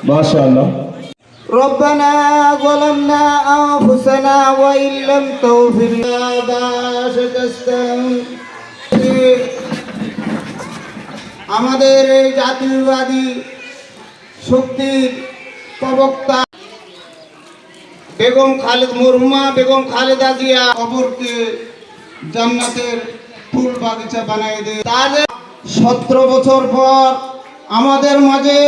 মাশাআল্লাহ। ربنا ظلمنا أنفسنا وإن لم تغفر لنا আমাদের এই জাতীয়বাদী শক্তির প্রবক্তা বেগম মরহুমা বেগম খালেদা জিয়া কবরকে জান্নাতের ফুল বাগিচা বানিয়ে দেয়। তাদের 17 বছর পর আমাদের মাঝে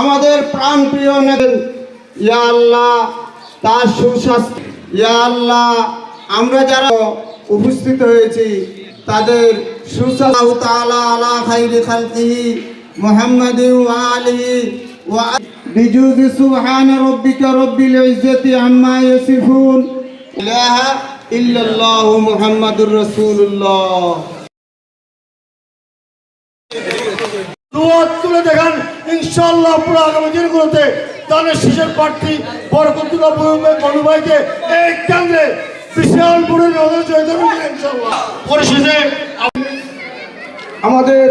আমাদের প্রাণপ্রিয় নেতা ইয়া আল্লাহ তার সুস্বাস্থ্য, ইয়া আল্লাহ আমরা যারা উপস্থিত হয়েছি তাদের সুস্বাস্থ্য তাআলা আলা খাইরি খালকিহি মুহাম্মাদি ওয়া আলিহি ওয়া বিজুদি সুবহান রাব্বিকা রাব্বিল ইজ্জাতি আম্মা ইয়াসিফুন ইলাহা ইল্লাল্লাহু মুহাম্মাদুর রাসূলুল্লাহ। দোয়া তুলে দেখান ইনশাআল্লাহ পুরো আগামী দিনগুলোতে দানের শীষের প্রার্থী বরকতুল্লাহ বনু ভাইকে এই কেন্দ্রে বিশাল বড় জয় দেবেন ইনশাআল্লাহ। পরিশেষে আমাদের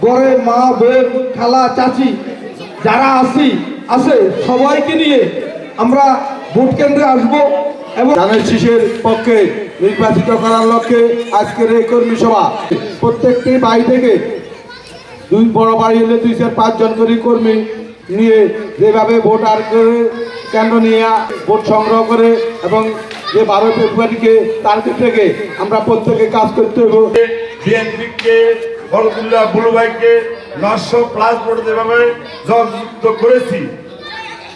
ঘরে মা বোন খালা চাচি যারা আছে সবাইকে নিয়ে আমরা ভোট কেন্দ্রে আসব এবং ধানের শীষের পক্ষে নির্বাচিত করার লক্ষ্যে আজকের এই কর্মী সভা। প্রত্যেকটি বাড়ি থেকে বড় বাড়ি হলে 2-4-5 জন করে কর্মী নিয়ে যেভাবে ভোটার করে কেন্দ্র নিয়ে ভোট সংগ্রহ করে এবং যে 12 ফেব্রুয়ারিকে টার্গেট থেকে আমরা প্রত্যেকে কাজ করতে হবে। বিএনপিকে বরকতুল্লাহ বুলু ভাইকে 900+ ভোট যেভাবে জয়যুক্ত করেছি,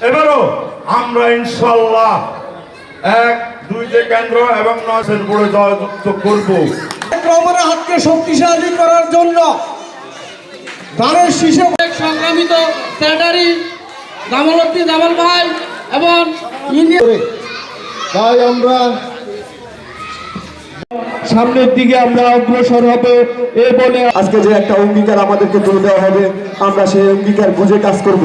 এবারও আমরা ইনশাআল্লাহ 1-2 কেন্দ্র এবং 900 ভোটে জয়যুক্ত করব। আমাদের হাতকে শক্তিশালী করার জন্য ধানের শীষে সংগ্রামিত সেক্রেটারি জামাল ভাই এবং তাই আমরা সামনের দিকে আমরা অগ্রসর হব। এ বলে আজকে যে একটা অঙ্গীকার আমাদেরকে তুলে দেওয়া হবে, আমরা সেই অঙ্গীকার বুঝে কাজ করব।